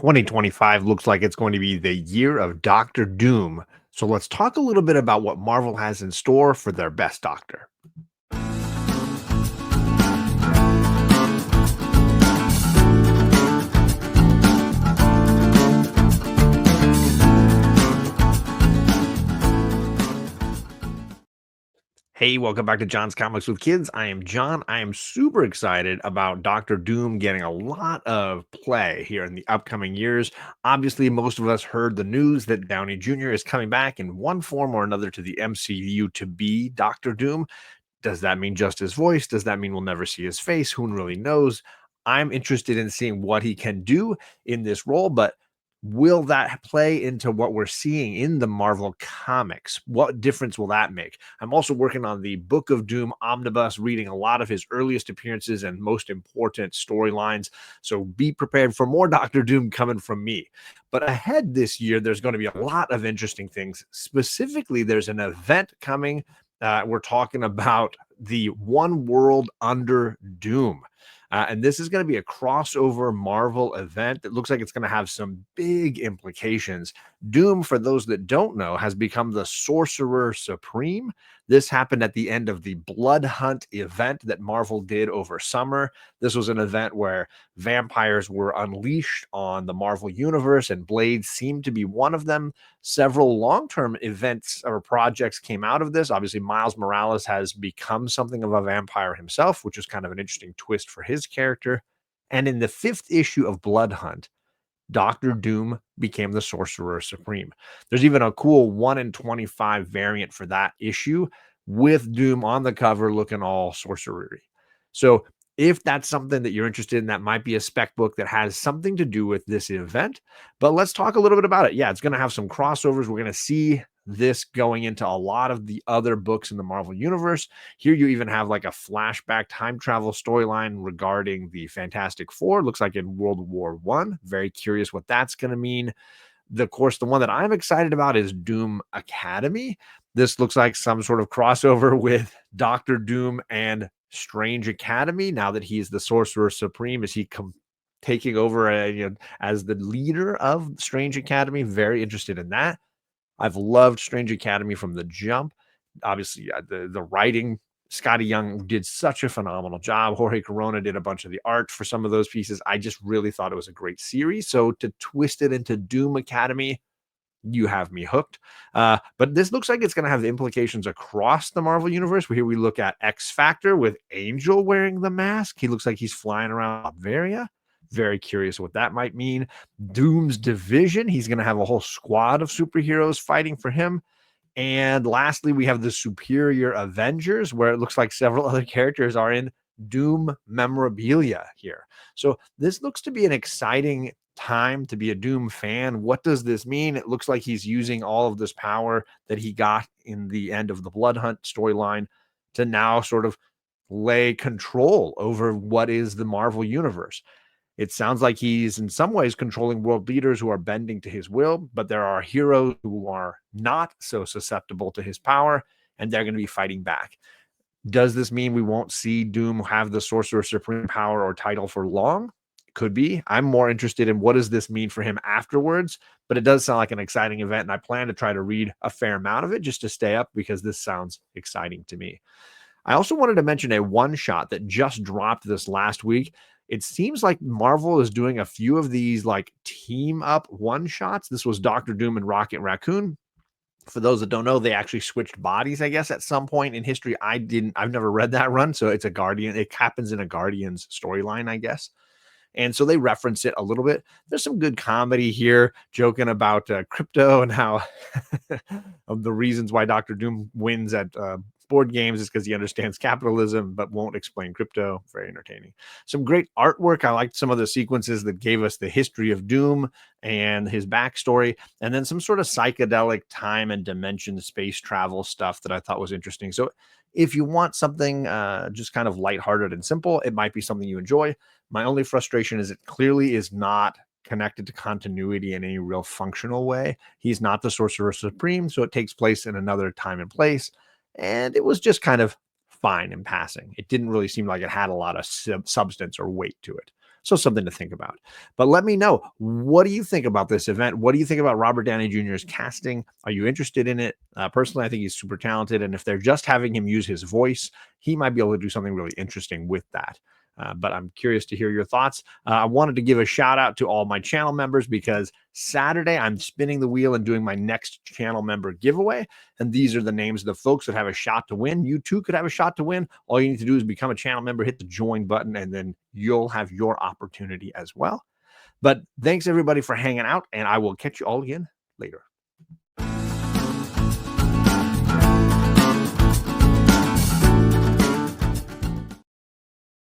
2025 looks like it's going to be the year of Doctor Doom. So let's talk a little bit about what Marvel has in store for their best Doctor. Hey, welcome back to John's Comics with Kids. I am John. I am super excited about Doctor Doom getting a lot of play here in the upcoming years. Obviously, most of us heard the news that Downey Jr. is coming back in one form or another to the MCU to be Doctor Doom. Does that mean just his voice? Does that mean we'll never see his face? Who really knows? I'm interested in seeing what he can do in this role, but will that play into what we're seeing in the Marvel comics? What difference will that make? I'm also working on the Book of Doom omnibus, reading a lot of his earliest appearances and most important storylines. So be prepared for more Doctor Doom coming from me. But ahead this year, there's going to be a lot of interesting things. Specifically, there's an event coming. We're talking about the One World Under Doom. And this is going to be a crossover Marvel event that looks like it's going to have some big implications. Doom, for those that don't know, has become the Sorcerer Supreme. This happened at the end of the Blood Hunt event that Marvel did over summer. This was an event where vampires were unleashed on the Marvel Universe, and Blade seemed to be one of them. Several long-term events or projects came out of this. Obviously, Miles Morales has become something of a vampire himself, which is kind of an interesting twist for his character. And in the 5th issue of Blood Hunt, Doctor Doom became the Sorcerer Supreme. There's even a cool 1 in 25 variant for that issue with Doom on the cover looking all sorcery. So if that's something that you're interested in, that might be a spec book that has something to do with this event. But let's talk a little bit about it. Yeah, it's going to have some crossovers. We're going to see this going into a lot of the other books in the Marvel Universe. Here you even have like a flashback time travel storyline regarding the Fantastic Four. Looks like in World War One. Very curious what that's going to mean. Of course, the one that I'm excited about is Doom Academy. This looks like some sort of crossover with Doctor Doom and Strange Academy. Now that he's the Sorcerer Supreme, is he taking over as the leader of Strange Academy? Very interested in that. I've loved Strange Academy from the jump. Obviously, the writing, Scotty Young did such a phenomenal job. Jorge Corona did a bunch of the art for some of those pieces. I just really thought it was a great series. So to twist it into Doom Academy, you have me hooked. But this looks like it's going to have implications across the Marvel Universe. Here we look at X Factor with Angel wearing the mask. He looks like he's flying around Latveria. Very curious what that might mean. Doom's Division. He's going to have a whole squad of superheroes fighting for him. And lastly, we have the Superior Avengers, where it looks like several other characters are in Doom memorabilia here. So this looks to be an exciting time to be a Doom fan. What does this mean? It looks like he's using all of this power that he got in the end of the Blood Hunt storyline to now sort of lay control over what is the Marvel Universe. It sounds like he's in some ways controlling world leaders who are bending to his will, but there are heroes who are not so susceptible to his power, and they're going to be fighting back. Does this mean we won't see Doom have the Sorcerer Supreme power or title for long? Could be. I'm more interested in what does this mean for him afterwards, but it does sound like an exciting event, and I plan to try to read a fair amount of it just to stay up because this sounds exciting to me. I also wanted to mention a one-shot that just dropped this last week. It seems like Marvel is doing a few of these like team up one-shots. This was Doctor Doom and Rocket Raccoon. For those that don't know, they actually switched bodies, I guess, at some point in history. I've never read that run. So it's a Guardian. It happens in a Guardians storyline, I guess. And so they reference it a little bit. There's some good comedy here, joking about crypto and how of the reasons why Doctor Doom wins at board games is because he understands capitalism, but won't explain crypto. Very entertaining. Some great artwork. I liked some of the sequences that gave us the history of Doom and his backstory, and then some sort of psychedelic time and dimension space travel stuff that I thought was interesting. So if you want something just kind of lighthearted and simple, it might be something you enjoy. My only frustration is it clearly is not connected to continuity in any real functional way. He's not the Sorcerer Supreme, so it takes place in another time and place. And it was just kind of fine in passing. It didn't really seem like it had a lot of substance or weight to it. So something to think about. But let me know, what do you think about this event? What do you think about Robert Downey Jr.'s casting? Are you interested in it? Personally, I think he's super talented. And if they're just having him use his voice, he might be able to do something really interesting with that. But I'm curious to hear your thoughts. I wanted to give a shout out to all my channel members because Saturday I'm spinning the wheel and doing my next channel member giveaway. And these are the names of the folks that have a shot to win. You too could have a shot to win. All you need to do is become a channel member, hit the join button, and then you'll have your opportunity as well. But thanks everybody for hanging out, and I will catch you all again later.